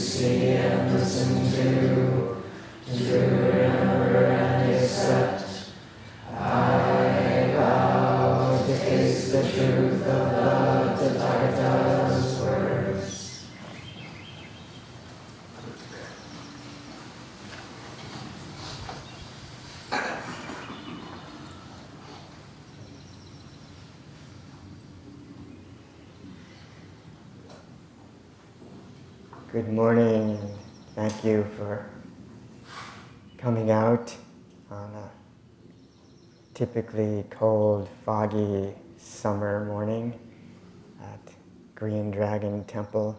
see and listen to remember and accept. I vow to taste the truth of the Tathagata's words. Good morning. Thank you for coming out on a typically cold, foggy summer morning at Green Dragon Temple.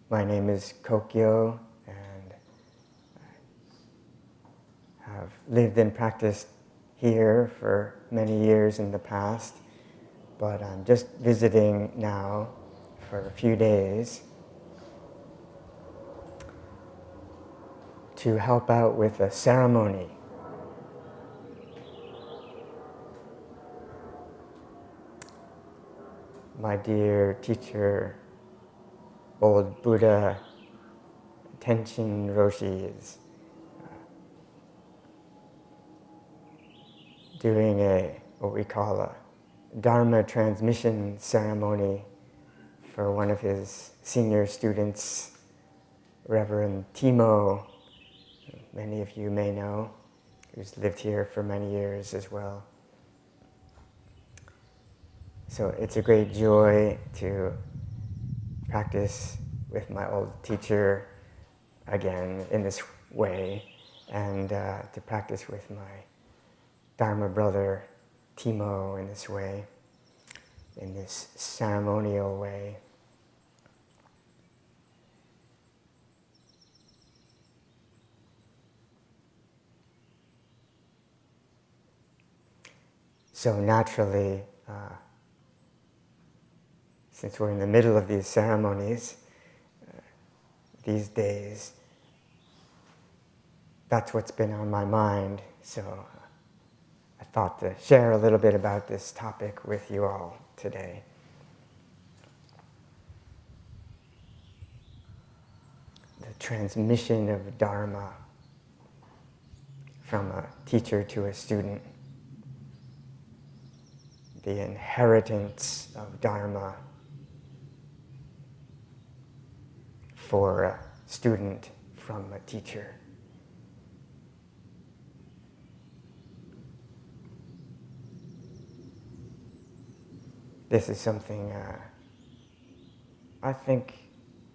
My name is Kokyo, and I have lived and practiced here for many years in the past, but I'm just visiting now for a few days to help out with a ceremony. My dear teacher, old Buddha Tenshin Roshi, is doing what we call a Dharma transmission ceremony for one of his senior students, Reverend Timo, many of you may know, who's lived here for many years as well. So it's a great joy to practice with my old teacher again in this way, and to practice with my Dharma brother Timo in this way, in this ceremonial way. So naturally, since we're in the middle of these ceremonies these days, that's what's been on my mind. So I thought to share a little bit about this topic with you all today. The transmission of Dharma from a teacher to a student. The inheritance of Dharma for a student from a teacher. This is something, I think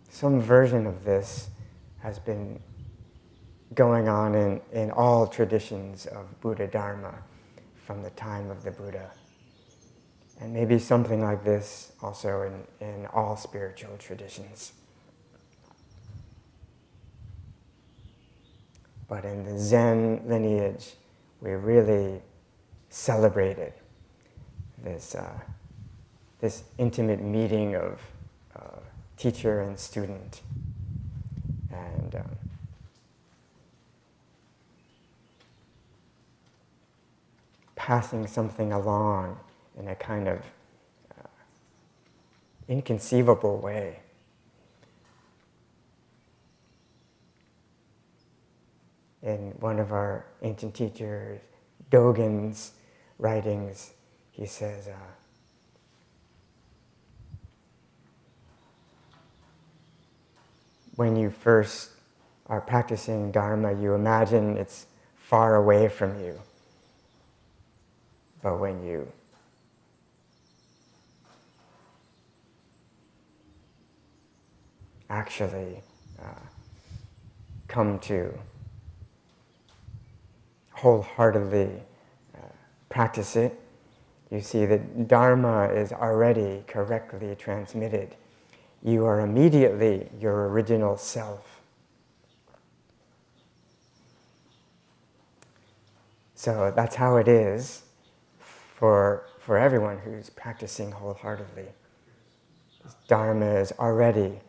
some version of this has been going on in all traditions of Buddha Dharma from the time of the Buddha. And maybe something like this also in all spiritual traditions. But in the Zen lineage, we really celebrated this intimate meeting of teacher and student, and passing something along in a kind of inconceivable way. In one of our ancient teachers, Dogen's writings, he says, when you first are practicing Dharma, you imagine it's far away from you. But when you actually come to wholeheartedly practice it, you see that Dharma is already correctly transmitted. You are immediately your original self. So that's how it is for everyone who's practicing wholeheartedly. Dharma is already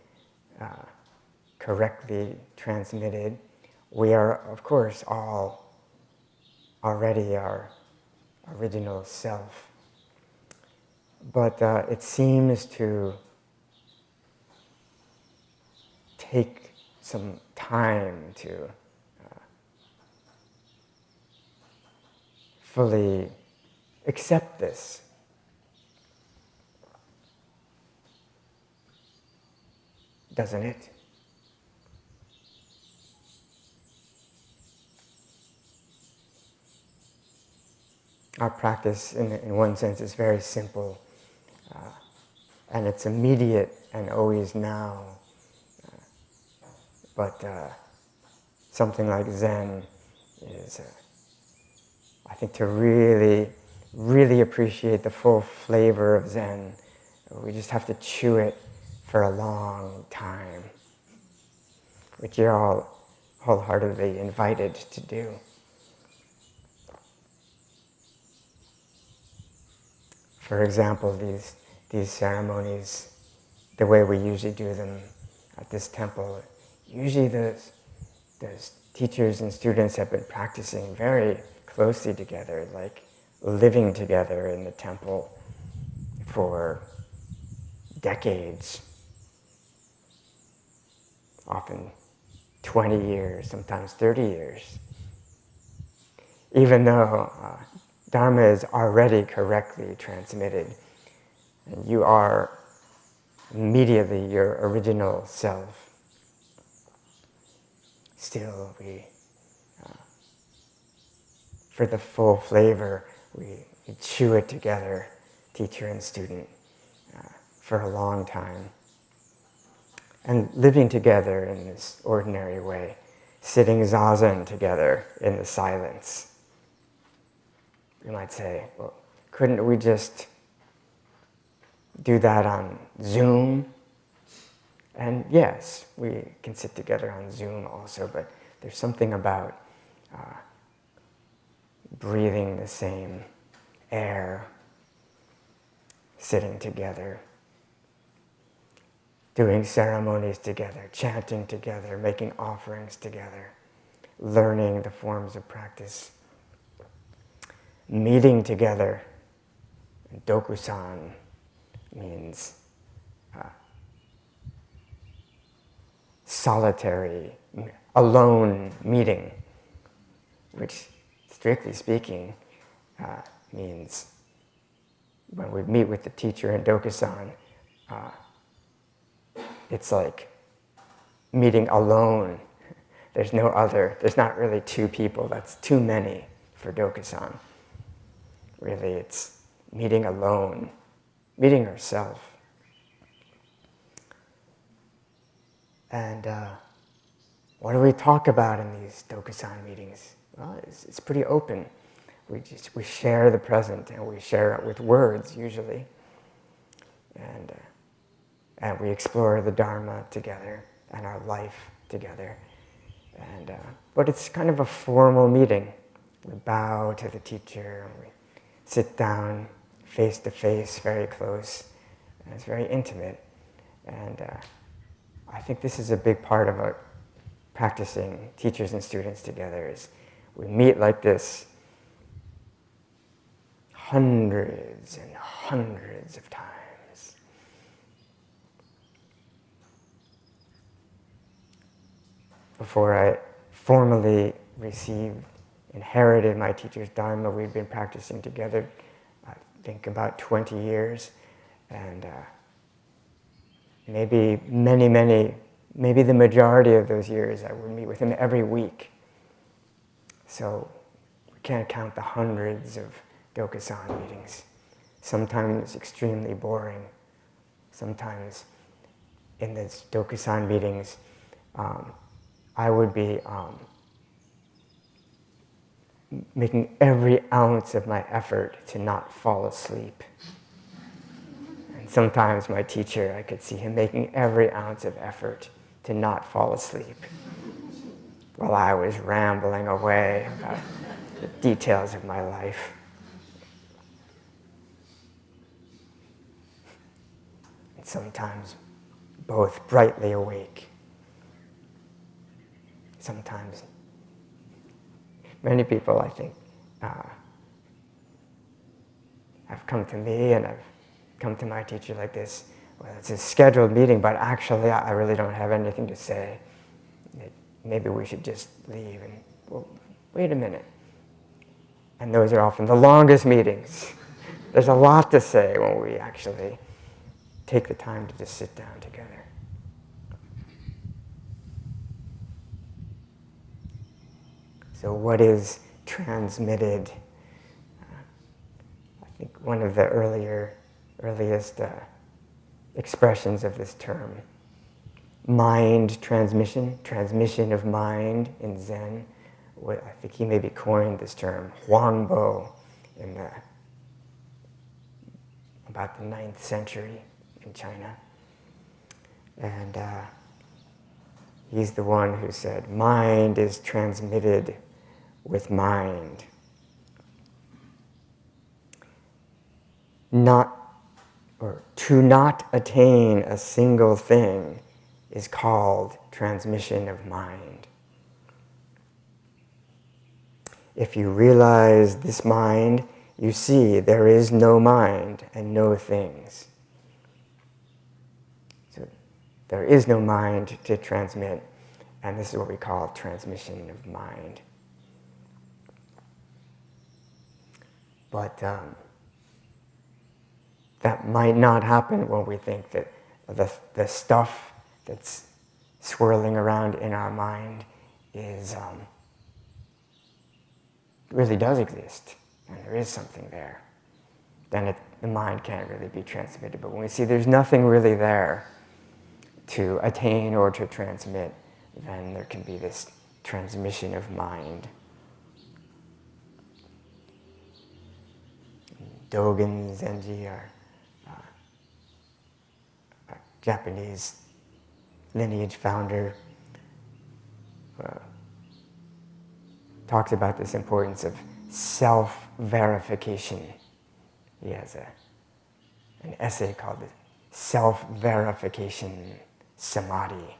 correctly transmitted. We are, of course, all already our original self. but it seems to take some time to fully accept this. Doesn't it? Our practice, in one sense, is very simple, and it's immediate and always now. But something like Zen is, I think, to really, really appreciate the full flavor of Zen, we just have to chew it for a long time, which you're all wholeheartedly invited to do. For example, these ceremonies, the way we usually do them at this temple, usually those teachers and students have been practicing very closely together, like living together in the temple for decades, often 20 years, sometimes 30 years. Even though Dharma is already correctly transmitted, and you are immediately your original self, still for the full flavor, we chew it together, teacher and student, for a long time. And living together in this ordinary way, sitting zazen together in the silence. You might say, well, couldn't we just do that on Zoom? And yes, we can sit together on Zoom also, but there's something about breathing the same air, sitting together, doing ceremonies together, chanting together, making offerings together, learning the forms of practice, meeting together. Dokusan means solitary, alone meeting, which, strictly speaking, means when we meet with the teacher in Dokusan, it's like meeting alone. There's no other, there's not really two people, that's too many for Dokusan. Really, it's meeting alone, meeting ourselves. And what do we talk about in these Dokusan meetings? Well, it's pretty open. We share the present, and we share it with words usually, and we explore the Dharma together and our life together. And but it's kind of a formal meeting. We bow to the teacher, and we sit down face to face, very close, and it's very intimate. And I think this is a big part of our practicing teachers and students together, is we meet like this hundreds and hundreds of times. Before I formally inherited my teacher's Dharma, we'd been practicing together, I think, about 20 years. And maybe maybe the majority of those years I would meet with him every week. So we can't count the hundreds of Dokusan meetings. Sometimes extremely boring. Sometimes in these Dokusan meetings, I would be making every ounce of my effort to not fall asleep. And sometimes my teacher, I could see him making every ounce of effort to not fall asleep while I was rambling away about the details of my life. And sometimes both brightly awake. Sometimes many people, I think, have come to me and I've come to my teacher like this, well, it's a scheduled meeting, but actually I really don't have anything to say. Maybe we should just leave. And, well, wait a minute. And those are often the longest meetings. There's a lot to say when we actually take the time to just sit down together. So what is transmitted? I think one of the earliest expressions of this term, mind transmission, transmission of mind in Zen. I think he maybe coined this term, Huangbo, in about the 9th century in China. And he's the one who said, mind is transmitted with mind. To not attain a single thing is called transmission of mind. If you realize this mind, you see there is no mind and no things. So there is no mind to transmit, and this is what we call transmission of mind. But that might not happen when we think that the stuff that's swirling around in our mind is really does exist, and there is something there. Then the mind can't really be transmitted. But when we see there's nothing really there to attain or to transmit, then there can be this transmission of mind. Dogen Zenji, our Japanese lineage founder, talks about this importance of self-verification. He has an essay called Self-Verification Samadhi,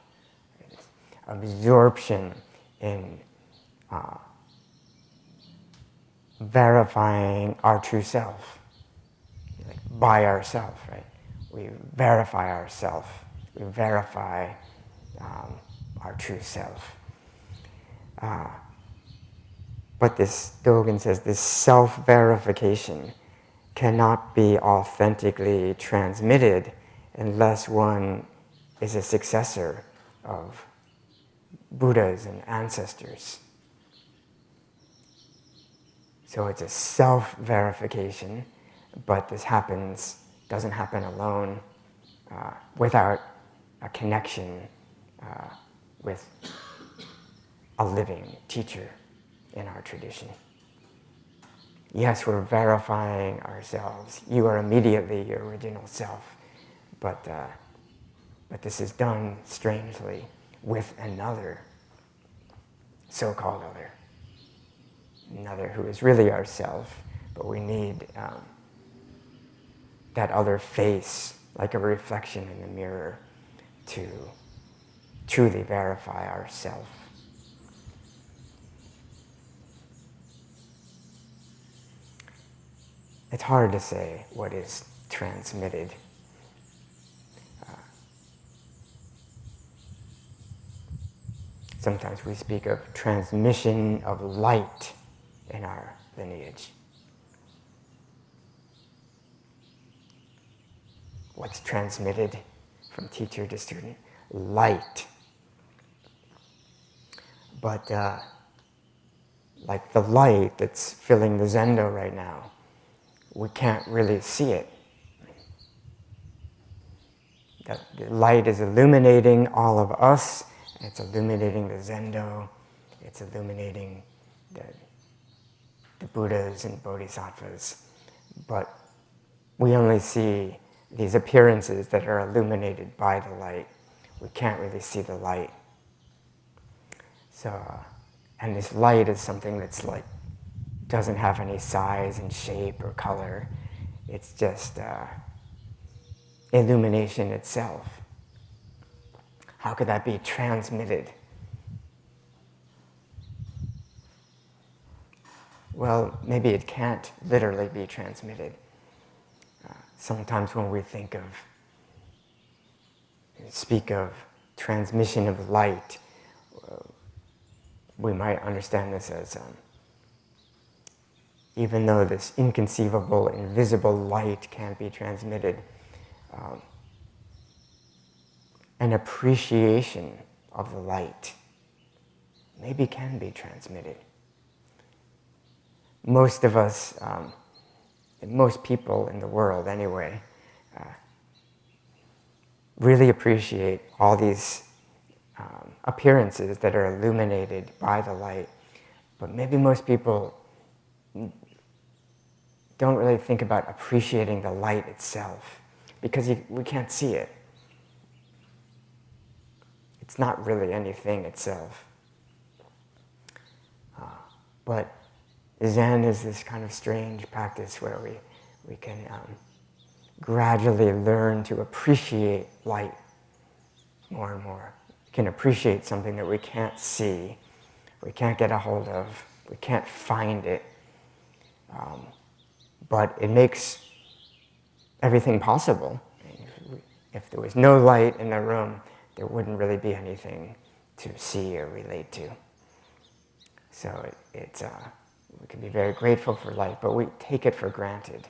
absorption in verifying our true self, like by ourselves, right? We verify ourselves. We verify our true self. But this, Dogen says, this self-verification cannot be authentically transmitted unless one is a successor of Buddhas and ancestors. So it's a self-verification, but this doesn't happen alone without a connection with a living teacher in our tradition. Yes, we're verifying ourselves. You are immediately your original self, but this is done strangely with another, so-called other, another who is really ourself, but we need that other face, like a reflection in the mirror, to truly verify ourself. It's hard to say what is transmitted. Sometimes we speak of transmission of light in our lineage. What's transmitted from teacher to student? Light. But like the light that's filling the zendo right now, we can't really see it. The light is illuminating all of us. It's illuminating the zendo. It's illuminating the Buddhas and Bodhisattvas. But we only see these appearances that are illuminated by the light. We can't really see the light. So, and this light is something that's like, doesn't have any size and shape or color. It's just illumination itself. How could that be transmitted? Well, maybe it can't literally be transmitted. sometimes when we speak of transmission of light, we might understand this as even though this inconceivable, invisible light can't be transmitted, an appreciation of the light maybe can be transmitted. Most of us, most people in the world anyway, really appreciate all these appearances that are illuminated by the light, but maybe most people don't really think about appreciating the light itself because we can't see it. It's not really anything itself. But Zen is this kind of strange practice where we can gradually learn to appreciate light more and more. We can appreciate something that we can't see, we can't get a hold of, we can't find it. But it makes everything possible. If there was no light in the room, there wouldn't really be anything to see or relate to. So we can be very grateful for light, but we take it for granted,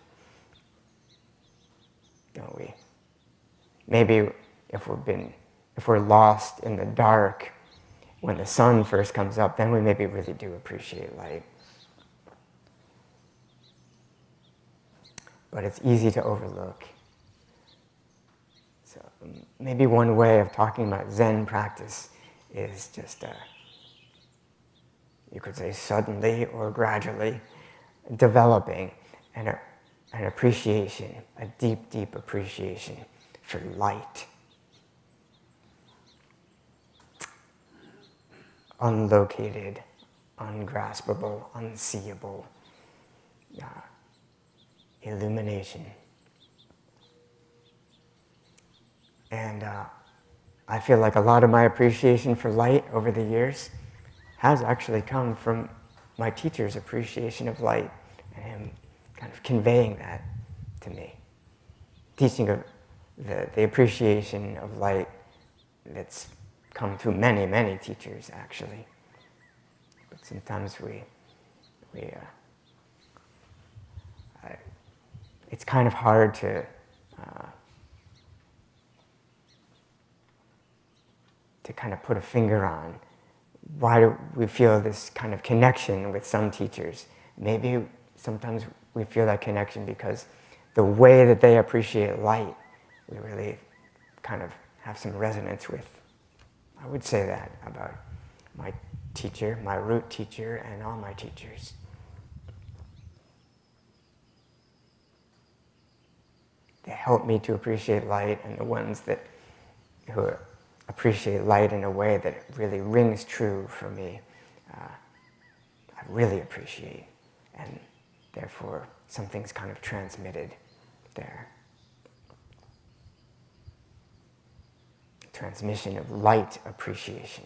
don't we? Maybe if we're lost in the dark when the sun first comes up, then we maybe really do appreciate light. But it's easy to overlook. So maybe one way of talking about Zen practice is just, you could say suddenly or gradually, developing an appreciation, a deep, deep appreciation for light. Unlocated, ungraspable, unseeable illumination. And I feel like a lot of my appreciation for light over the years has actually come from my teacher's appreciation of light and him kind of conveying that to me. Teaching of the appreciation of light that's come through many, many teachers, actually. But sometimes it's kind of hard to kind of put a finger on why do we feel this kind of connection with some teachers. Maybe sometimes we feel that connection because the way that they appreciate light, we really kind of have some resonance with. I would say that about my teacher, my root teacher, and all my teachers. They help me to appreciate light, and the ones who appreciate light in a way that really rings true for me, I really appreciate, and therefore something's kind of transmitted there. Transmission of light appreciation.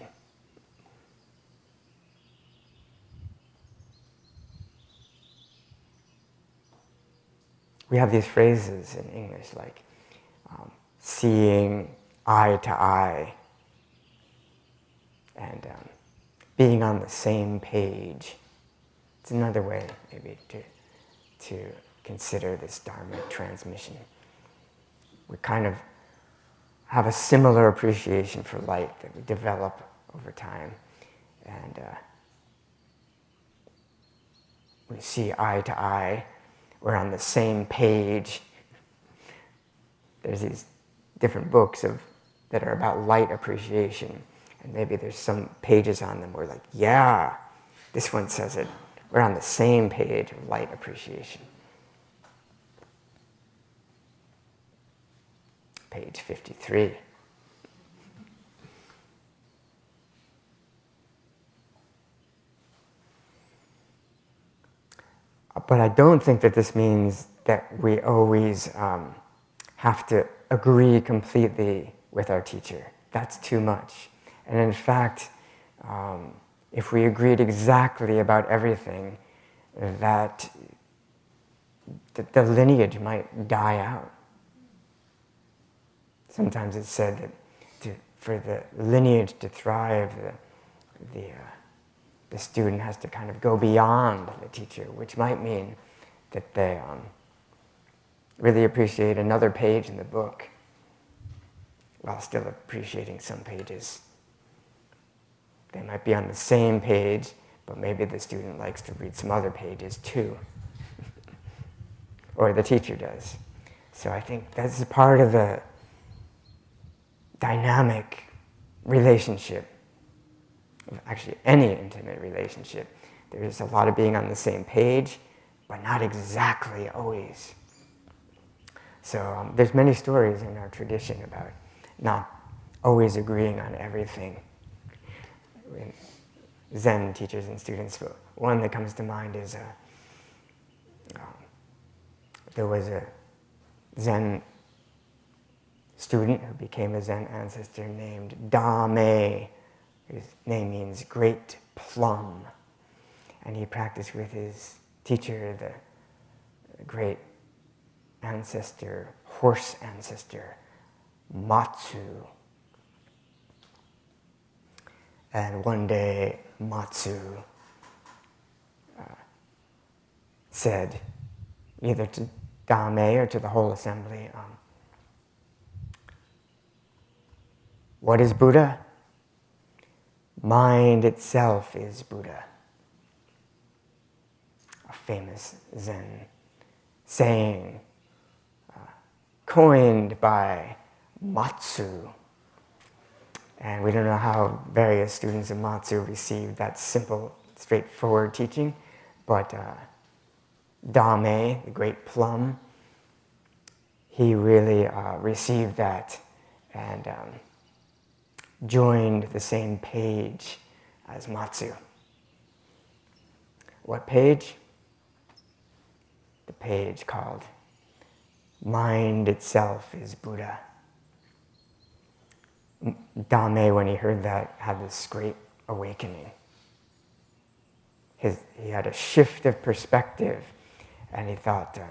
We have these phrases in English like seeing eye to eye and being on the same page. It's another way maybe to consider this Dharma transmission. We kind of have a similar appreciation for light that we develop over time, and we see eye to eye. We're on the same page. There's these different books that are about light appreciation, and maybe there's some pages on them where like, yeah, this one says it. We're on the same page of light appreciation. Page 53. But I don't think that this means that we always have to agree completely with our teacher. That's too much. And in fact, if we agreed exactly about everything, that the lineage might die out. sometimes it's said that for the lineage to thrive, the student has to kind of go beyond the teacher, which might mean that they really appreciate another page in the book while still appreciating some pages. They might be on the same page, but maybe the student likes to read some other pages too. Or the teacher does. So I think that's part of the dynamic relationship, actually any intimate relationship. There's a lot of being on the same page, but not exactly always. So there's many stories in our tradition about not always agreeing on everything. Zen teachers and students, but one that comes to mind is there was a Zen student who became a Zen ancestor named Dharma. His name means great plum. And he practiced with his teacher, the great ancestor, horse ancestor, Matsu. And one day, Matsu said, either to Dame or to the whole assembly, what is Buddha? Mind itself is Buddha. A famous Zen saying, coined by Matsu. And we don't know how various students of Matsu received that simple, straightforward teaching, but Dame, the great plum, he really received that and joined the same page as Matsu. What page? The page called Mind Itself is Buddha. Dame, when he heard that, had this great awakening. He had a shift of perspective, and he thought to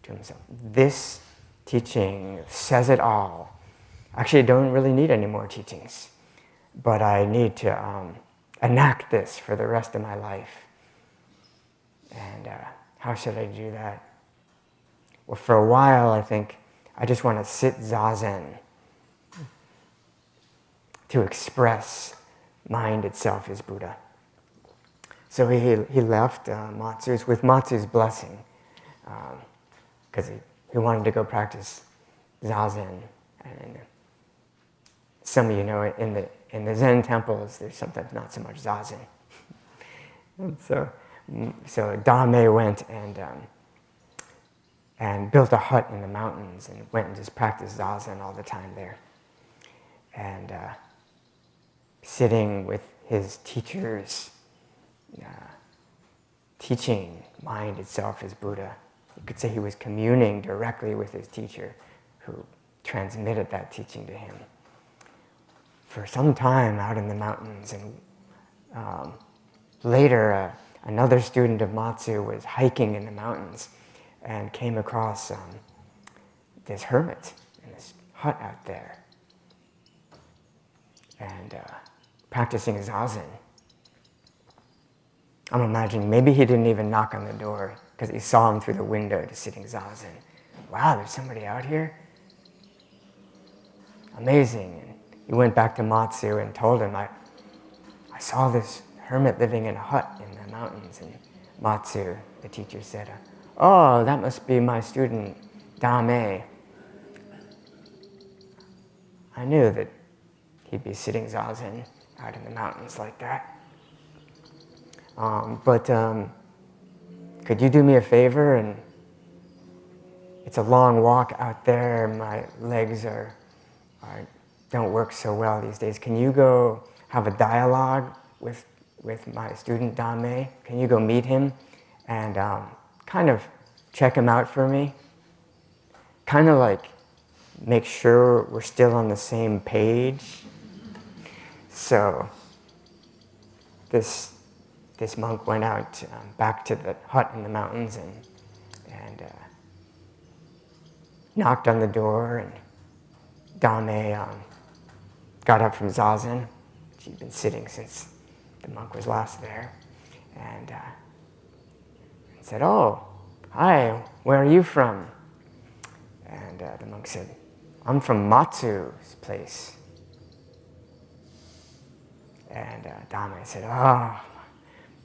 himself, this teaching says it all. Actually, I don't really need any more teachings, but I need to enact this for the rest of my life. And how should I do that? Well, for a while, I think I just want to sit zazen to express mind itself is Buddha. So he left Matsu's with Matsu's blessing, because he wanted to go practice zazen. And some of you know, in the Zen temples, there's sometimes not so much zazen. And so Dame went and built a hut in the mountains and went and just practiced zazen all the time there. And sitting with his teachers, teaching mind itself is Buddha. You could say he was communing directly with his teacher who transmitted that teaching to him. For some time out in the mountains, and later another student of Matsu was hiking in the mountains and came across this hermit in this hut out there and practicing zazen. I'm imagining maybe he didn't even knock on the door because he saw him through the window just sitting zazen. Wow, there's somebody out here? Amazing. And he went back to Matsu and told him, I saw this hermit living in a hut in the mountains. And Matsu, the teacher, said, oh, that must be my student, Dame. I knew that he'd be sitting zazen out in the mountains like that. But could you do me a favor? And it's a long walk out there. My legs don't work so well these days. Can you go have a dialogue with my student Dame? Can you go meet him and kind of check him out for me? Kind of like make sure we're still on the same page. So this monk went out back to the hut in the mountains and knocked on the door and Dame got up from Zazen. She'd been sitting since the monk was last there, and said, "Oh, hi, where are you from?" And the monk said, "I'm from Matsu's place." And Dame said, "Oh,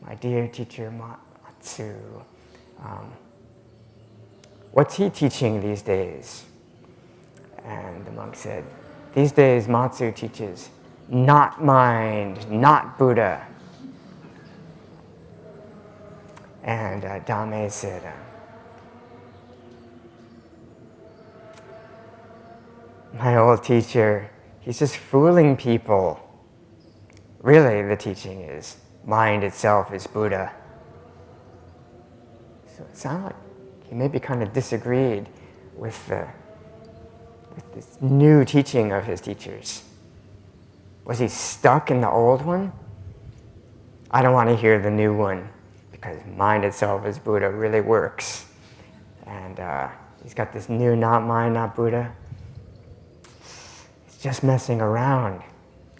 my dear teacher Matsu, what's he teaching these days?" And the monk said, "These days Matsu teaches not mind, not Buddha." And Dame said, "My old teacher, he's just fooling people. Really, the teaching is mind itself is Buddha." So it sounded like he maybe kind of disagreed with this new teaching of his teachers. Was he stuck in the old one? I don't want to hear the new one, because mind itself is Buddha really works. And he's got this new not mind, not Buddha. He's just messing around.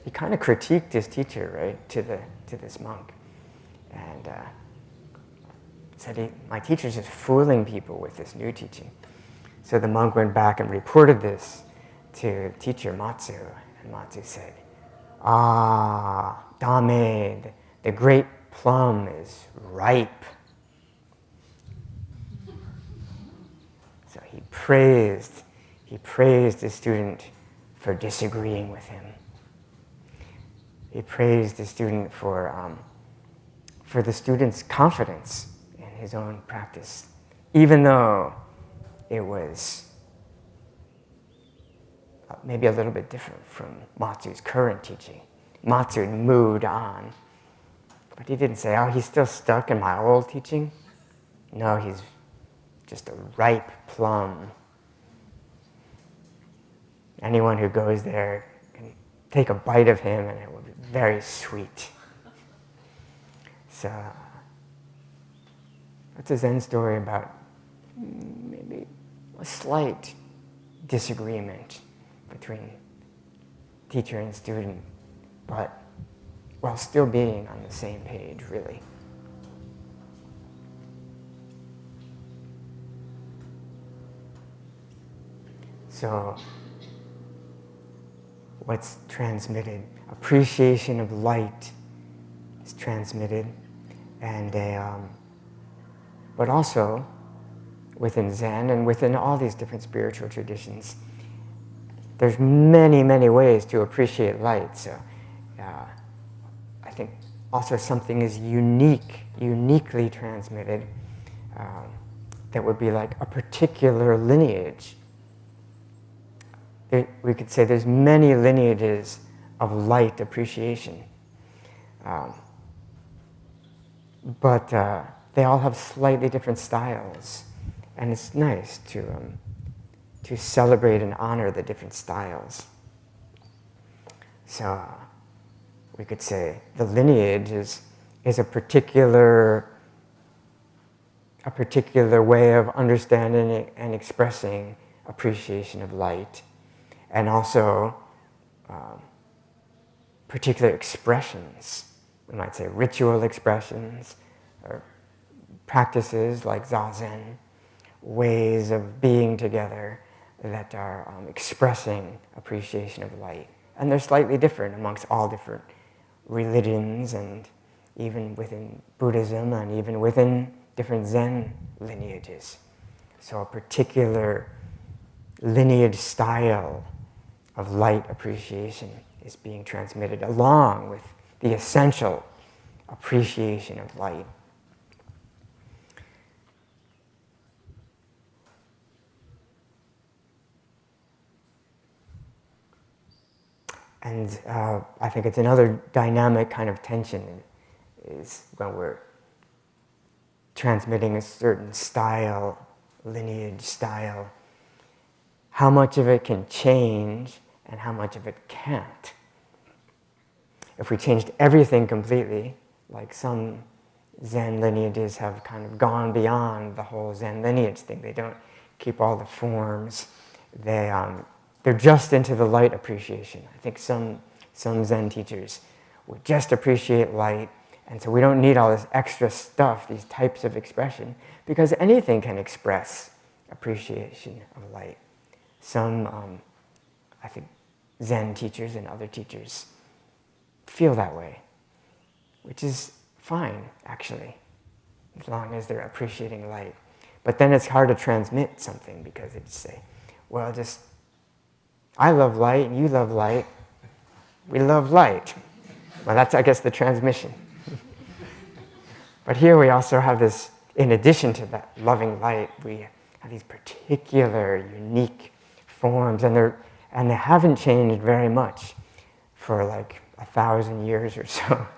He kind of critiqued his teacher, right, to this monk. And said, "My teacher's just fooling people with this new teaching." So the monk went back and reported this to teacher Matsu. And Matsu said, "Ah, Dame, the great plum is ripe." So he praised his student for disagreeing with him. He praised the student for the student's confidence in his own practice, even though it was maybe a little bit different from Matsu's current teaching. Matsu had moved on, but he didn't say, "Oh, he's still stuck in my old teaching." No, he's just a ripe plum. Anyone who goes there can take a bite of him and it will be very sweet. So that's a Zen story about maybe a slight disagreement between teacher and student, but while still being on the same page, really. So what's transmitted? Appreciation of light is transmitted, and but also within Zen and within all these different spiritual traditions, there's many, many ways to appreciate light. So I think also something is uniquely transmitted that would be like a particular lineage. We could say there's many lineages of light appreciation. But they all have slightly different styles. And it's nice to celebrate and honor the different styles. So we could say the lineage is a particular way of understanding and expressing appreciation of light. And also particular expressions. We might say ritual expressions, or practices like Zazen, ways of being together that are expressing appreciation of light. And they're slightly different amongst all different religions, and even within Buddhism, and even within different Zen lineages. So a particular lineage style of light appreciation is being transmitted along with the essential appreciation of light. And I think it's another dynamic kind of tension is when we're transmitting a certain style, lineage style, how much of it can change and how much of it can't. If we changed everything completely, like some Zen lineages have kind of gone beyond the whole Zen lineage thing, they don't keep all the forms, they they're just into the light appreciation. I think some Zen teachers would just appreciate light, and so we don't need all this extra stuff, these types of expression, because anything can express appreciation of light. Some, I think, Zen teachers and other teachers feel that way, which is fine, actually, as long as they're appreciating light. But then it's hard to transmit something because they just say, well, just, I love light, and you love light, we love light. Well, that's, I guess, the transmission. But here we also have this, in addition to that loving light, we have these particular, unique forms, and they haven't changed very much for like 1,000 years or so.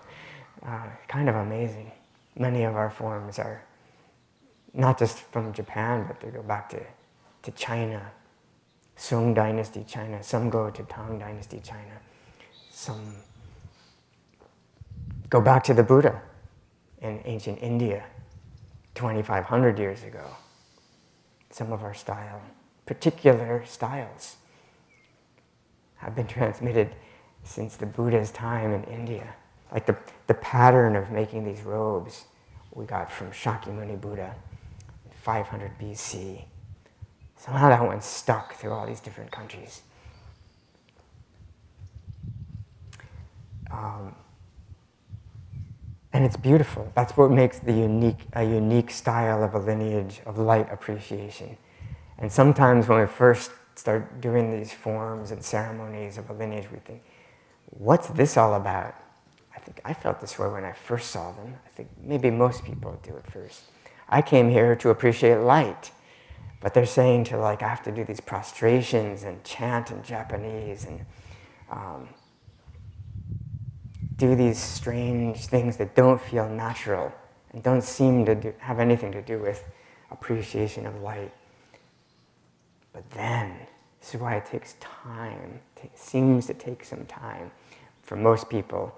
Kind of amazing. Many of our forms are not just from Japan, but they go back to China, Song Dynasty China. Some go to Tang Dynasty China. Some go back to the Buddha in ancient India, 2,500 years ago. Some of our particular styles, have been transmitted since the Buddha's time in India. Like the pattern of making these robes we got from Shakyamuni Buddha in 500 BC. Somehow that one stuck through all these different countries. And it's beautiful. That's what makes a unique style of a lineage of light appreciation. And sometimes when we first start doing these forms and ceremonies of a lineage, we think, what's this all about? I think I felt this way when I first saw them. I think maybe most people do at first. I came here to appreciate light, but they're saying to I have to do these prostrations and chant in Japanese and do these strange things that don't feel natural and don't seem to have anything to do with appreciation of light. But then, this is why it takes time. It seems to take some time for most people.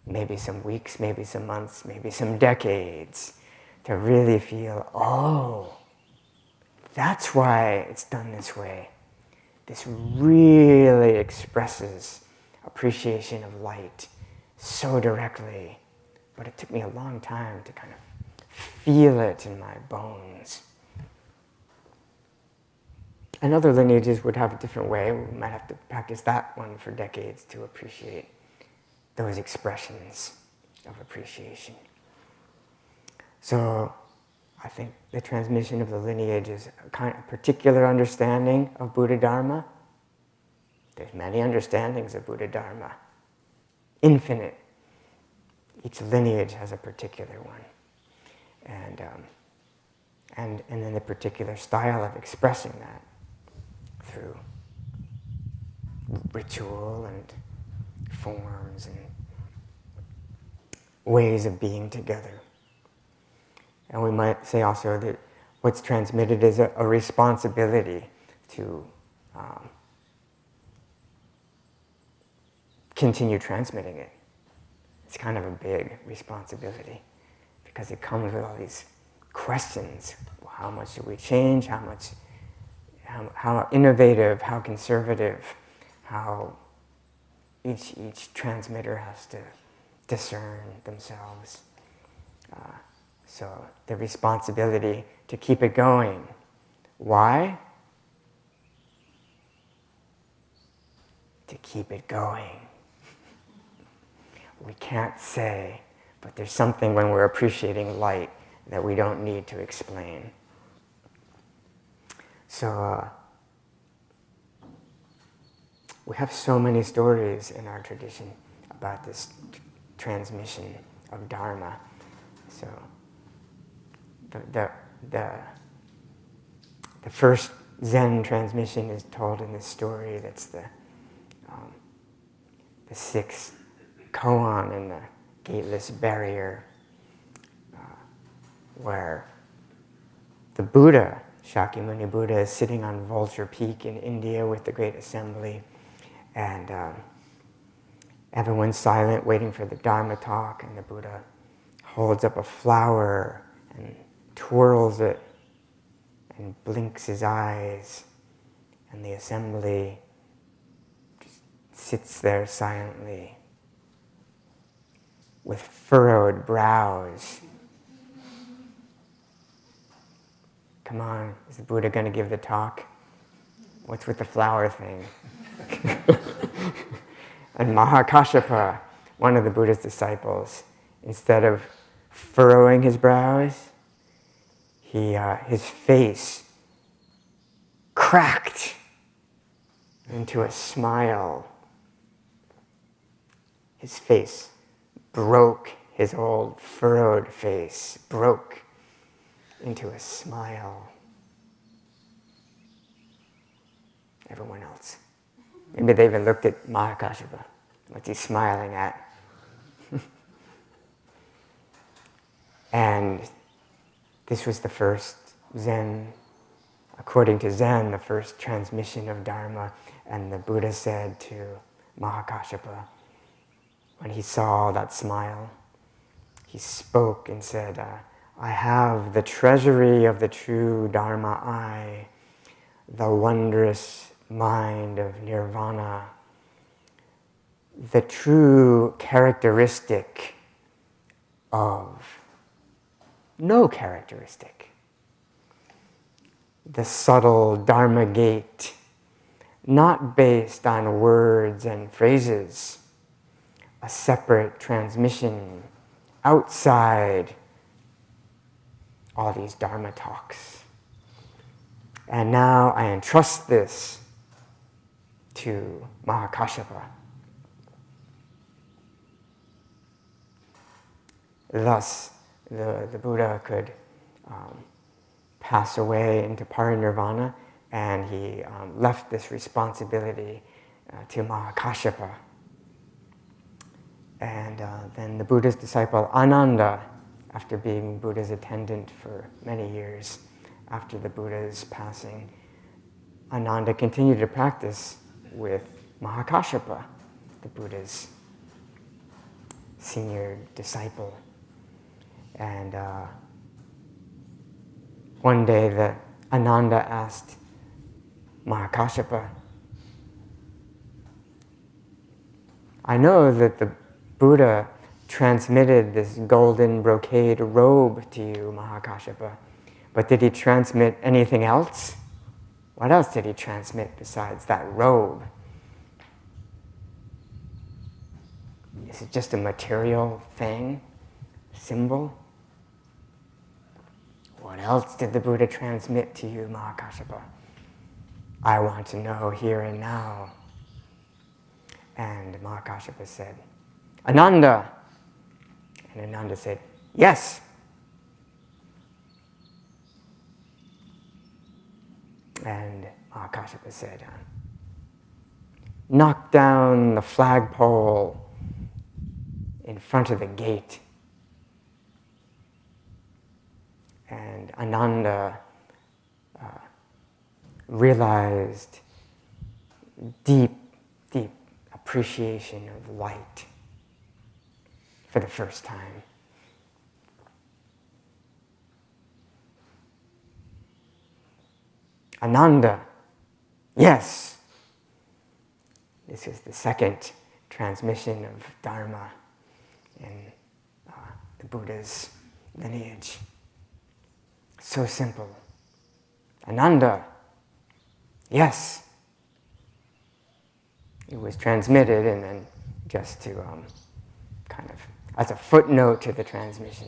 Maybe some weeks, maybe some months, maybe some decades, to really feel, oh, that's why it's done this way. This really expresses appreciation of light so directly. But it took me a long time to kind of feel it in my bones. And other lineages would have a different way. We might have to practice that one for decades to appreciate those expressions of appreciation. So I think the transmission of the lineage is a kind of particular understanding of Buddha Dharma. There's many understandings of Buddha Dharma. Infinite. Each lineage has a particular one. And then the particular style of expressing that through ritual and forms and ways of being together. And we might say also that what's transmitted is a responsibility to continue transmitting it. It's kind of a big responsibility because it comes with all these questions. How much do we change? How innovative, how conservative, how each transmitter has to discern themselves. So the responsibility to keep it going. Why? To keep it going. We can't say, but there's something when we're appreciating light that we don't need to explain. So we have so many stories in our tradition about this transmission of Dharma. So the first Zen transmission is told in this story. That's the sixth koan in the gateless barrier, where the Buddha, Shakyamuni Buddha, is sitting on Vulture Peak in India with the great assembly, and everyone's silent, waiting for the Dharma talk, and the Buddha holds up a flower and twirls it and blinks his eyes And the assembly just sits there silently with furrowed brows. Come on, is the Buddha going to give the talk? What's with the flower thing? And Mahakashyapa, one of the Buddha's disciples, instead of furrowing his brows, his face cracked into a smile. His face broke, his old furrowed face broke into a smile. Everyone else. Maybe they even looked at Mahakashyapa. What's he smiling at? And this was the first Zen, according to Zen, the first transmission of Dharma. And the Buddha said to Mahakashyapa, when he saw that smile, he spoke and said, I have the treasury of the true Dharma eye, the wondrous mind of nirvana, the true characteristic of no characteristic, the subtle Dharma gate, not based on words and phrases, a separate transmission outside all these Dharma talks. And now I entrust this to Mahakashyapa. Thus, the Buddha could pass away into parinirvana, and he left this responsibility to Mahakashyapa. And then the Buddha's disciple Ananda, after being Buddha's attendant for many years after the Buddha's passing, Ananda continued to practice with Mahakashyapa, the Buddha's senior disciple. And one day Ananda asked Mahakashyapa, I know that the Buddha transmitted this golden brocade robe to you, Mahakashyapa, but did he transmit anything else? What else did he transmit besides that robe? Is it just a material thing, symbol? What else did the Buddha transmit to you, Mahakashyapa? I want to know here and now. And Mahakashyapa said, Ananda. And Ananda said, yes. And Mahakashyapa said, knock down the flagpole in front of the gate. And Ananda realized deep, deep appreciation of light for the first time. Ananda, yes. This is the second transmission of Dharma in the Buddha's lineage. So simple. Ananda, yes. It was transmitted, and then just to kind of, as a footnote to the transmission,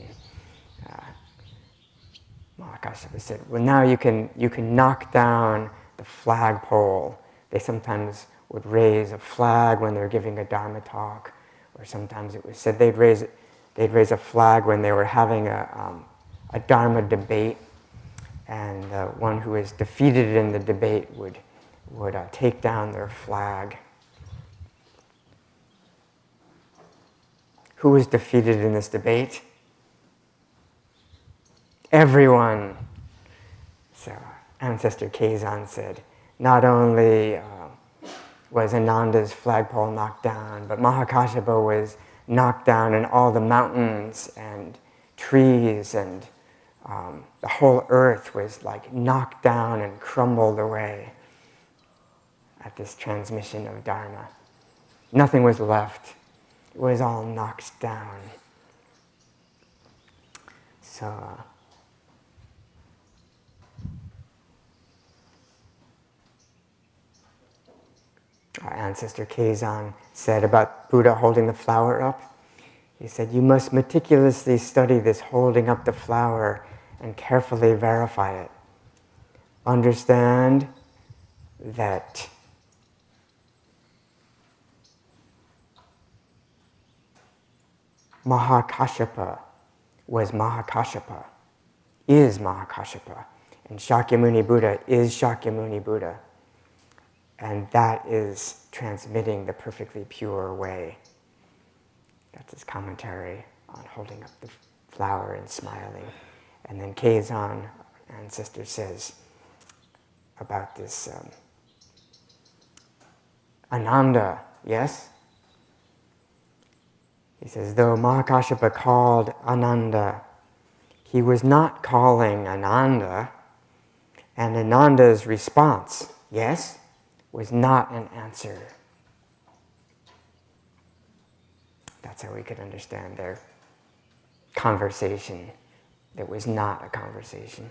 Mahakashyapa said, well, now you can knock down the flagpole. They sometimes would raise a flag when they were giving a Dharma talk, or sometimes it was said they'd raise a flag when they were having a Dharma debate, and one who was defeated in the debate would take down their flag. Who was defeated in this debate? Everyone. So Ancestor Kazan said, not only was Ananda's flagpole knocked down, but Mahakashyapa was knocked down, and all the mountains and trees and the whole earth was like knocked down and crumbled away. this transmission of Dharma. Nothing was left. It was all knocked down. So, our ancestor Keizan said about Buddha holding the flower up. He said, you must meticulously study this holding up the flower and carefully verify it. Understand that Mahakashyapa was Mahakashyapa, is Mahakashyapa, and Shakyamuni Buddha is Shakyamuni Buddha. And that is transmitting the perfectly pure way. That's his commentary on holding up the flower and smiling. And then Keizan, ancestor, says about this Ananda, yes? He says, though Mahakashyapa called Ananda, he was not calling Ananda, and Ananda's response, yes, was not an answer. That's how we could understand their conversation. That was not a conversation.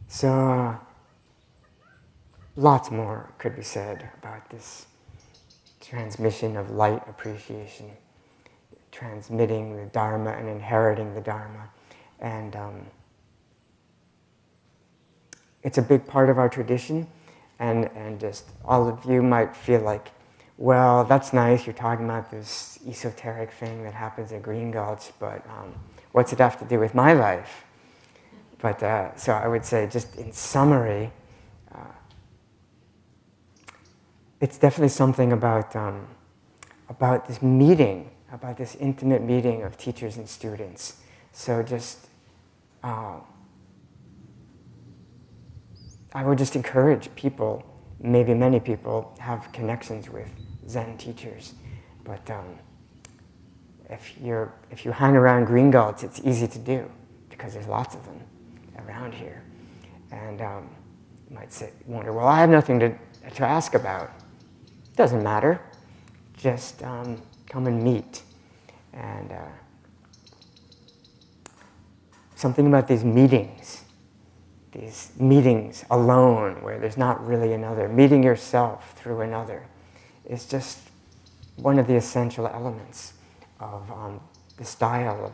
So, lots more could be said about this transmission of light appreciation, transmitting the Dharma and inheriting the Dharma. And it's a big part of our tradition, and just all of you might feel like, well, that's nice, you're talking about this esoteric thing that happens at Green Gulch, but what's it have to do with my life? But so I would say, just in summary, it's definitely something about this meeting, about this intimate meeting of teachers and students. So just, I would just encourage people, maybe many people, have connections with Zen teachers. But if you hang around Green Gulch, it's easy to do because there's lots of them around here. And you might wonder, well, I have nothing to ask about. Doesn't matter. Just come and meet. And something about these meetings alone, where there's not really another, meeting yourself through another, is just one of the essential elements of the style of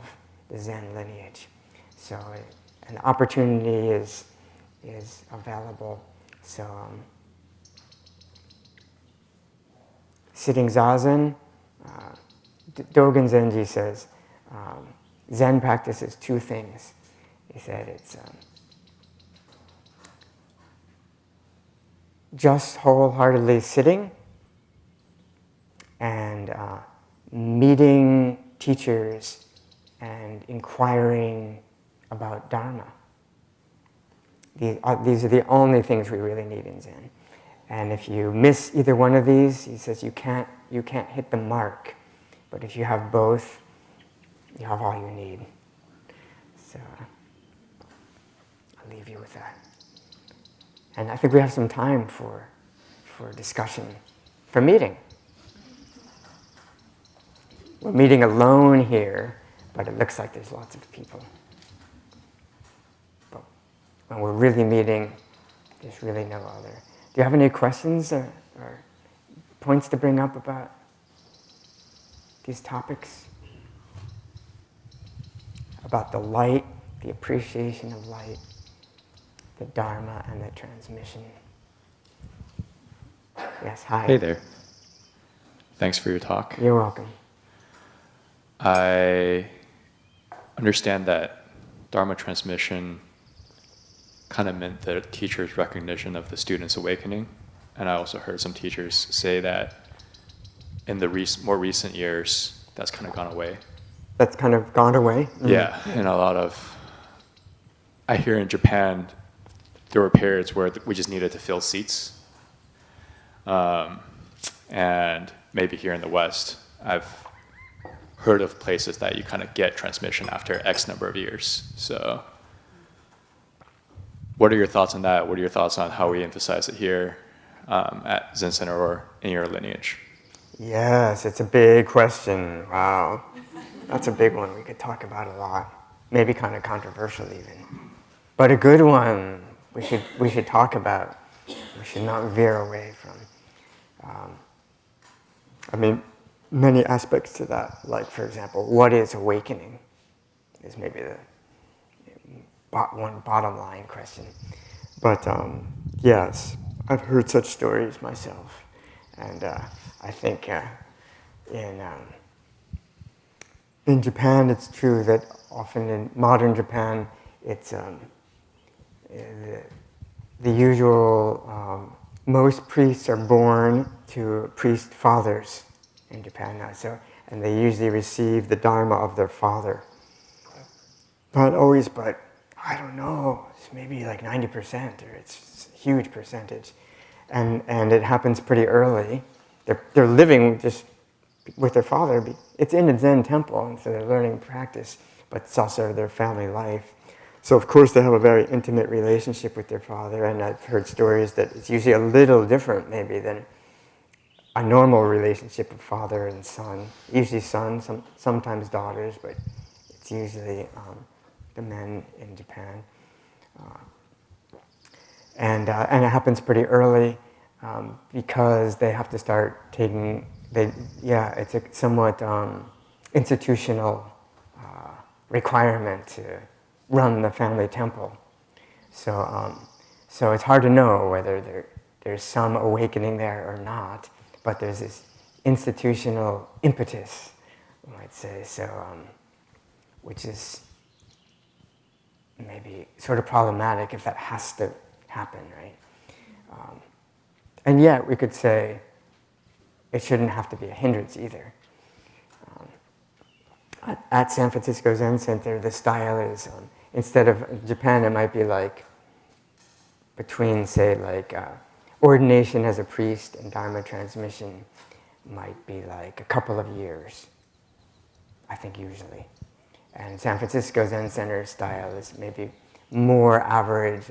the Zen lineage. So an opportunity is available. So sitting zazen, Dogen Zenji says, Zen practice is two things. He said it's just wholeheartedly sitting and meeting teachers and inquiring about Dharma. These are the only things we really need in Zen. And if you miss either one of these, he says you can't hit the mark. But if you have both, you have all you need. So I'll leave you with that. And I think we have some time for discussion, for meeting. We're meeting alone here, but it looks like there's lots of people. But when we're really meeting, there's really no other. Do you have any questions or points to bring up about these topics? About the light, the appreciation of light, the Dharma, and the transmission. Yes, hi. Hey there. Thanks for your talk. You're welcome. I understand that Dharma transmission kind of meant the teacher's recognition of the student's awakening. And I also heard some teachers say that in the more recent years, that's kind of gone away. That's kind of gone away? Mm-hmm. Yeah, and I hear in Japan, there were periods where we just needed to fill seats. And maybe here in the West, I've heard of places that you kind of get transmission after X number of years. So what are your thoughts on that? What are your thoughts on how we emphasize it here at Zen Center or in your lineage? Yes, it's a big question. Wow. That's a big one. We could talk about a lot. Maybe kind of controversial even. But a good one we should talk about. We should not veer away from. I mean, many aspects to that. Like, for example, what is awakening? Is maybe the one bottom line question. But yes, I've heard such stories myself. And I think in Japan, it's true that often in modern Japan, it's the usual, most priests are born to priest fathers in Japan now, and they usually receive the Dharma of their father. Not always, but I don't know, it's maybe like 90%, or it's a huge percentage. And it happens pretty early. They're living just with their father. It's in a Zen temple, and so they're learning practice, but it's also their family life. So of course they have a very intimate relationship with their father, and I've heard stories that it's usually a little different maybe than a normal relationship of father and son. Usually sons, sometimes daughters, but it's usually the men in Japan. And it happens pretty early because they have to start taking, it's a somewhat institutional requirement to run the family temple. So it's hard to know whether there's some awakening there or not, but there's this institutional impetus, you might say, which is maybe sort of problematic if that has to happen, right? And yet we could say it shouldn't have to be a hindrance either. At San Francisco Zen Center, the style is, instead of Japan, it might be like between, say, like ordination as a priest and Dharma transmission might be like a couple of years, I think usually. And San Francisco Zen Center style is maybe more average,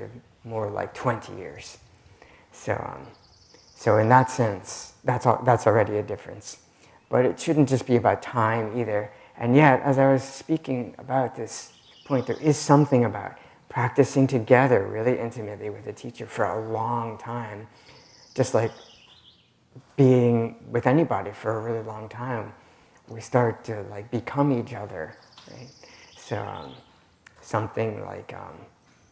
more like 20 years. So in that sense, that's already a difference. But it shouldn't just be about time either. And yet, as I was speaking about this point, there is something about practicing together really intimately with a teacher for a long time, just like being with anybody for a really long time. We start to like become each other, right? So something like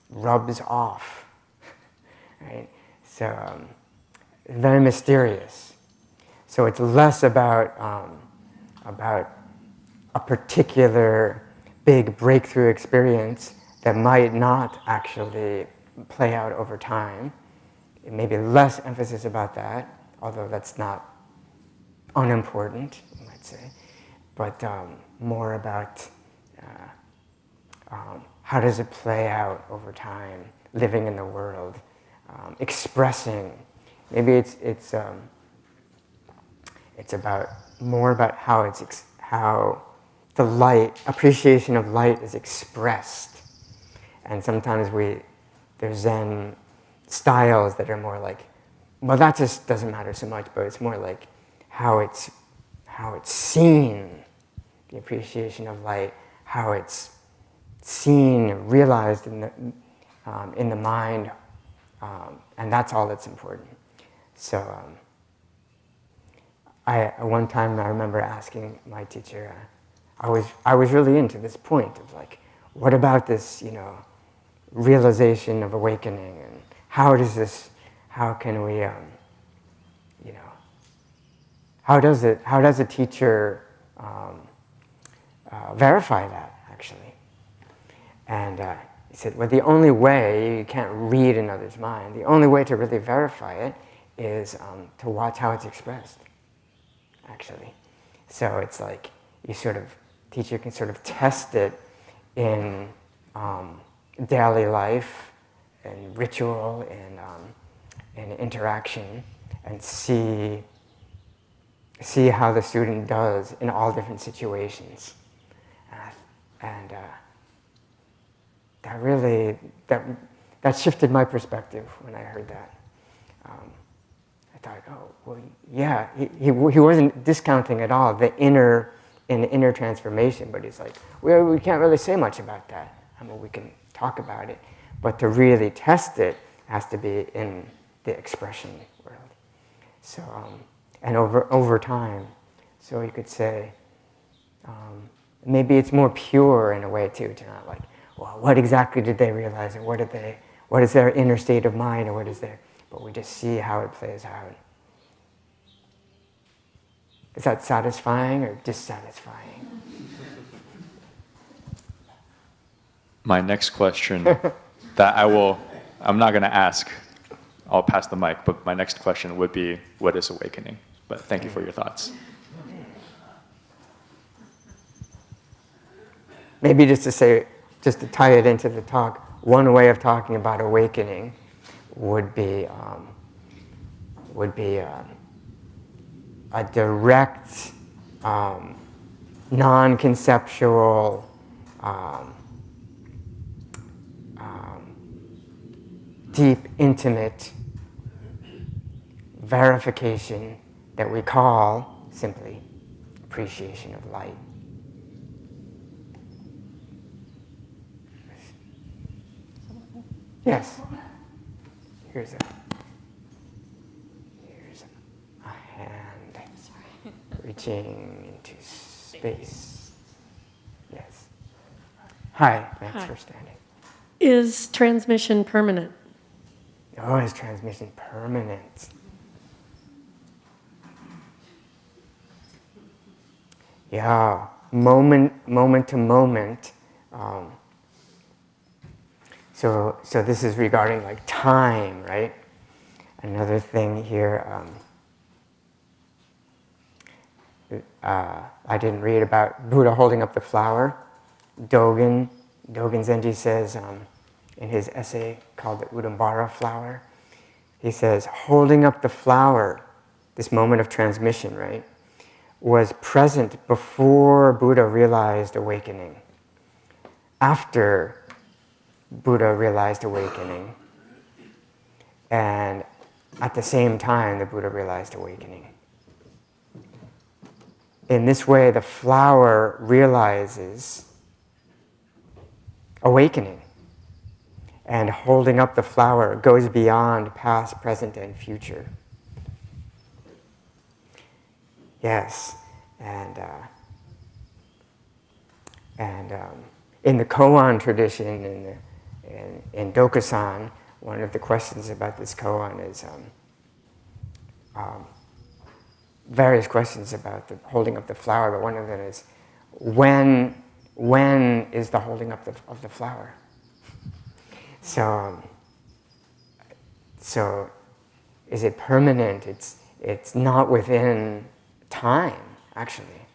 rubs off, right? So very mysterious. So it's less about a particular big breakthrough experience that might not actually play out over time. It may be less emphasis about that, although that's not unimportant, you might say, but more about how does it play out over time, living in the world, expressing. Maybe it's about more about how the light, appreciation of light is expressed. And sometimes there's Zen styles that are more like, well, that just doesn't matter so much, but it's more like how it's seen, the appreciation of light, how it's seen, realized in the mind, and that's all that's important. So one time I remember asking my teacher, I was really into this point of like, what about this, realization of awakening, and how can we, how does a teacher verify that actually? And he said, well, the only way, you can't read another's mind, the only way to really verify it is to watch how it's expressed, actually. So it's like teacher can sort of test it in daily life and ritual and interaction, and see how the student does in all different situations. And that shifted my perspective when I heard that. I thought, oh, well, yeah, he wasn't discounting at all the inner transformation, but he's like, well, we can't really say much about that. I mean, we can talk about it, but to really test it has to be in the expression world. So, and over time, so you could say, maybe it's more pure in a way too, to not like, well, what exactly did they realize, and what is their inner state of mind, or but we just see how it plays out. Is that satisfying or dissatisfying? My next question that I'm not going to ask, I'll pass the mic, but my next question would be, what is awakening? But thank you for your thoughts. Maybe just to tie it into the talk, one way of talking about awakening would be a direct, non-conceptual, deep, intimate verification that we call simply appreciation of light. Yes. Here's a hand reaching into space. Yes. Hi, thanks for standing. Is transmission permanent? Oh, is transmission permanent? Yeah, moment to moment. So this is regarding like time, right? Another thing here, I didn't read about Buddha holding up the flower. Dogen Zenji says in his essay called the Udambara flower, he says, holding up the flower, this moment of transmission, right, was present before Buddha realized awakening. After Buddha realized awakening, and at the same time the Buddha realized awakening. In this way, the flower realizes awakening, and holding up the flower goes beyond past, present, and future. Yes, and in the koan tradition, in Dokusan, one of the questions about this koan is various questions about the holding up the flower, but one of them is, when is the holding up of the flower? So is it permanent? It's not within time, actually,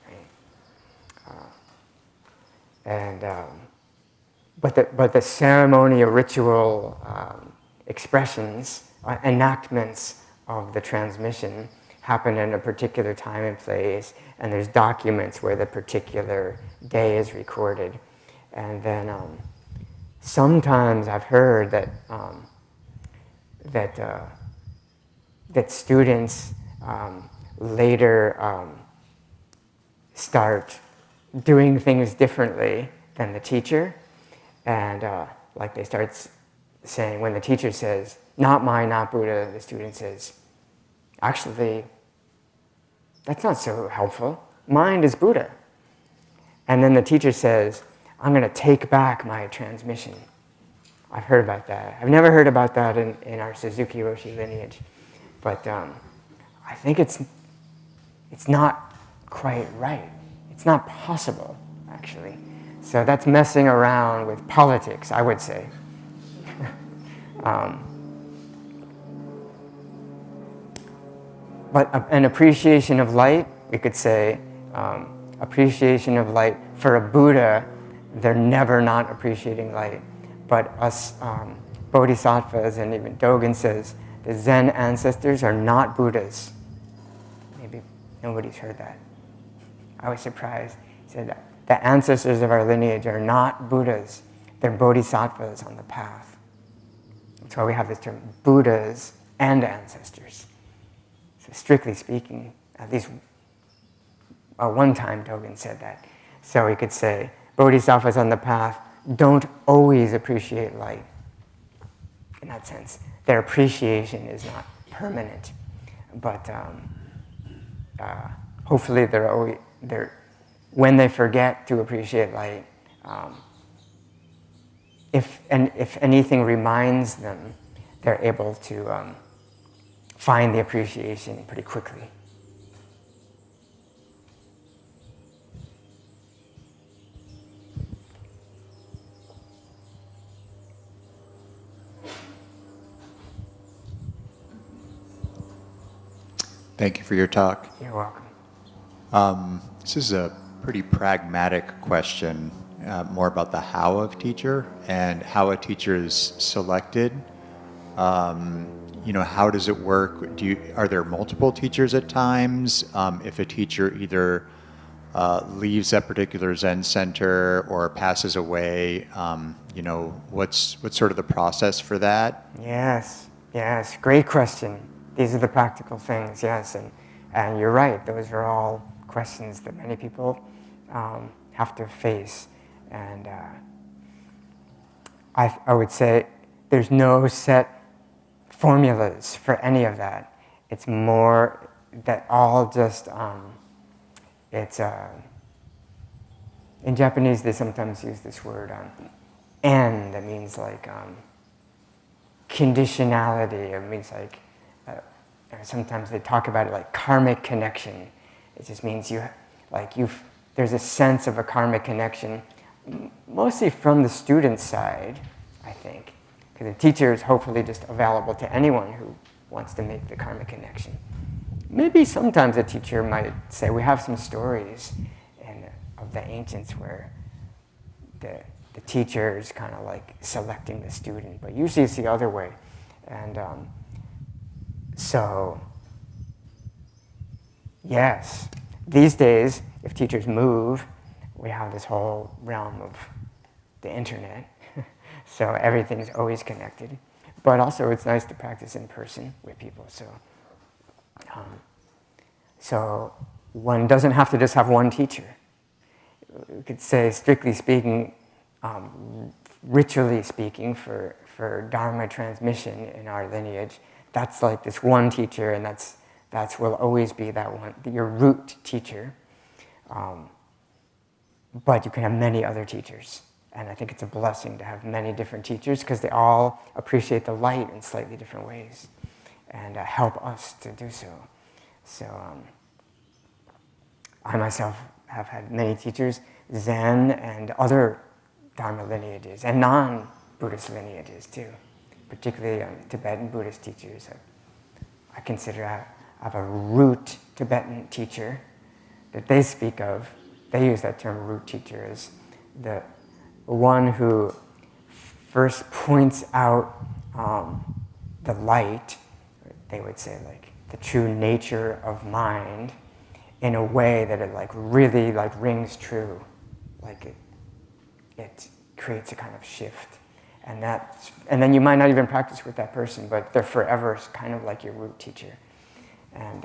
right? But the ceremonial, ritual expressions, enactments of the transmission happen in a particular time and place, and there's documents where the particular day is recorded. And then sometimes I've heard that students later start doing things differently than the teacher, and like they start saying, when the teacher says, not mine, not Buddha, the student says, actually, that's not so helpful. Mind is Buddha. And then the teacher says, I'm going to take back my transmission. I've heard about that. I've never heard about that in our Suzuki Roshi lineage. But I think it's not quite right. It's not possible, actually. So that's messing around with politics, I would say. But an appreciation of light, we could say, appreciation of light. For a Buddha, they're never not appreciating light. But us bodhisattvas, and even Dogen says, the Zen ancestors are not Buddhas. Maybe nobody's heard that. I was surprised. He said that the ancestors of our lineage are not Buddhas. They're bodhisattvas on the path. So we have this term, Buddhas and ancestors. So strictly speaking, at least one time Dogen said that. So we could say, bodhisattvas on the path don't always appreciate light. In that sense, their appreciation is not permanent, but hopefully when they forget to appreciate light, if anything reminds them, they're able to find the appreciation pretty quickly. Thank you for your talk. You're welcome. This is a pretty pragmatic question, more about the how of teacher and how a teacher is selected. How does it work? Are there multiple teachers at times? If a teacher either leaves that particular Zen center or passes away, what's sort of the process for that? Yes, great question. These are the practical things, yes, and you're right. Those are all questions that many people have to face, and I would say there's no set formulas for any of that. It's more that all just it's in Japanese they sometimes use this word "en" that means like conditionality. It means like sometimes they talk about it like karmic connection. It just means there's a sense of a karmic connection, mostly from the student side, I think, because the teacher is hopefully just available to anyone who wants to make the karmic connection. Maybe sometimes a teacher might say, we have some stories of the ancients where the teacher is kind of like selecting the student, but usually it's the other way. And so, yes, these days, if teachers move, we have this whole realm of the internet. So everything's always connected. But also it's nice to practice in person with people. So one doesn't have to just have one teacher. We could say, strictly speaking, ritually speaking, for Dharma transmission in our lineage, that's like this one teacher, and that's will always be that one, your root teacher. But you can have many other teachers, and I think it's a blessing to have many different teachers because they all appreciate the light in slightly different ways and help us to do so. So I myself have had many teachers, Zen and other Dharma lineages, and non-Buddhist lineages too. Particularly Tibetan Buddhist teachers. I consider I have a root Tibetan teacher that they speak of. They use that term root teacher as the one who first points out the light, they would say like the true nature of mind, in a way that it like really like rings true, like it creates a kind of shift. And then you might not even practice with that person, but they're forever kind of like your root teacher. And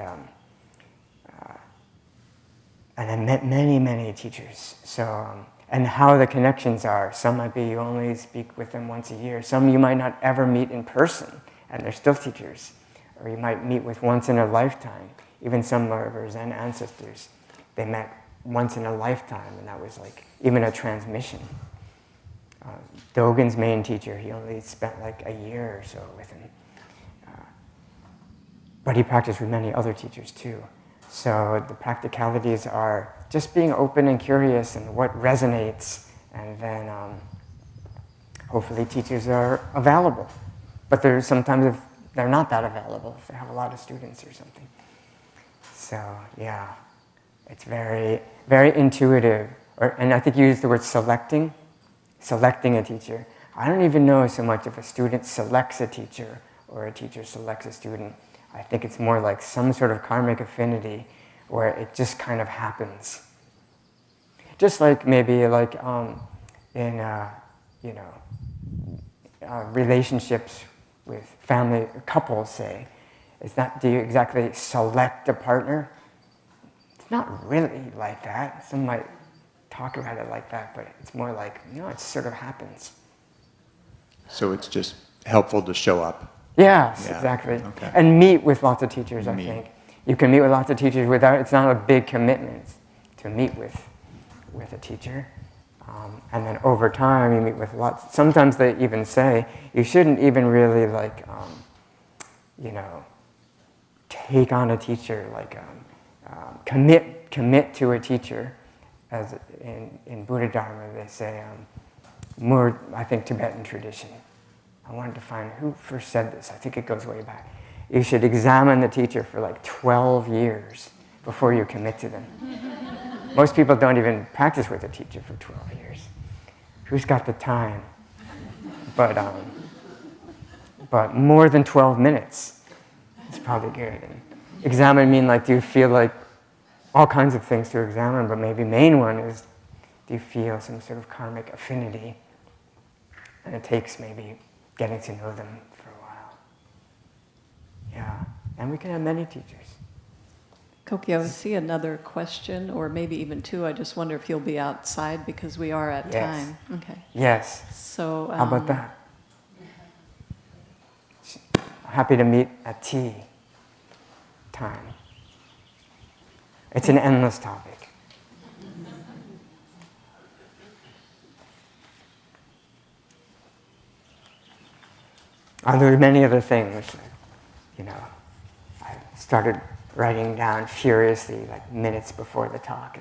then many, many teachers. So, and how the connections are. Some might be you only speak with them once a year. Some you might not ever meet in person, and they're still teachers. Or you might meet with once in a lifetime. Even some of our Zen ancestors, they met once in a lifetime, and that was like even a transmission. Dogen's main teacher, he only spent like a year or so with him. But he practiced with many other teachers too. So the practicalities are just being open and curious and what resonates, and then hopefully teachers are available. But there's sometimes if they're not that available, if they have a lot of students or something. So yeah, it's very, very intuitive. And I think you used the word selecting a teacher. I don't even know so much if a student selects a teacher or a teacher selects a student. I think it's more like some sort of karmic affinity where it just kind of happens. Just like maybe like in relationships family couples, say, is that, do you exactly select a partner? It's not really like that. Some might talk about it like that, but it's more like, it sort of happens. So it's just helpful to show up. Yes, Yeah, exactly. okay. And meet with lots of teachers, I think. You can meet with lots of teachers without, it's not a big commitment to meet with a teacher. And then over time, you meet with lots. Sometimes they even say, you shouldn't even really take on a teacher, commit to a teacher. As in Buddha Dharma, they say, more, I think, Tibetan tradition. I wanted to find who first said this. I think it goes way back. You should examine the teacher for 12 years before you commit to them. Most people don't even practice with a teacher for 12 years. Who's got the time? But more than 12 minutes is probably good. And examine mean do you feel all kinds of things to examine, but maybe main one is, do you feel some sort of karmic affinity? And it takes maybe getting to know them for a while. Yeah, and we can have many teachers. Kokyo, I see another question, or maybe even two. I just wonder if you'll be outside because we are at time. Okay. Yes. So. How about that? Happy to meet at tea time. It's an endless topic. There are many other things. I started writing down furiously, minutes before the talk,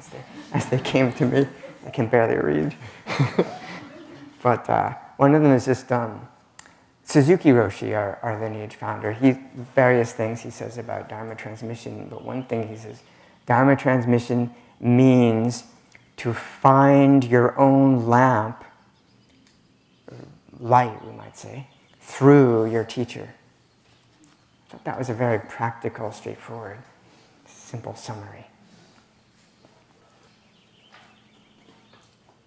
as they came to me. I can barely read. But one of them is just Suzuki Roshi, our lineage founder. Various things he says about Dharma transmission, but one thing he says, Dharma transmission means to find your own lamp, light, we might say, through your teacher. I thought that was a very practical, straightforward, simple summary.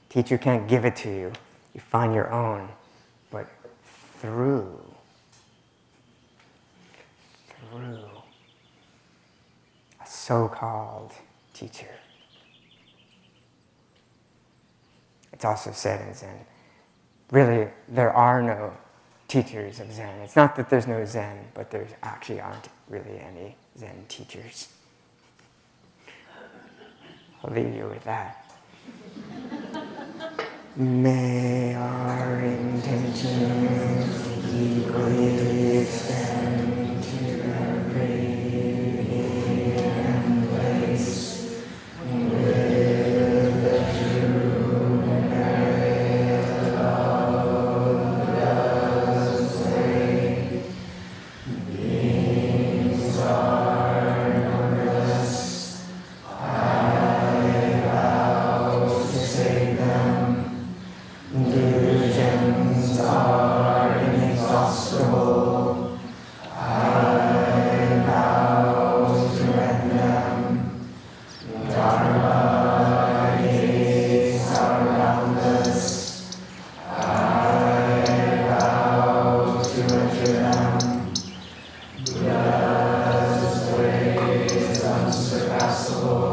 Teacher can't give it to you. You find your own, but through a so-called teacher. It's also said in Zen, really, there are no teachers of Zen. It's not that there's no Zen, but there actually aren't really any Zen teachers. I'll leave you with that. May our intentions equally extend to every need and place with the true merit of Buddha's way. Beings are numberless. I vow to save them. Delusions are inexhaustible. I vow to end them. Dharma gates are boundless. I vow to enter them. Buddha's way is unsurpassable.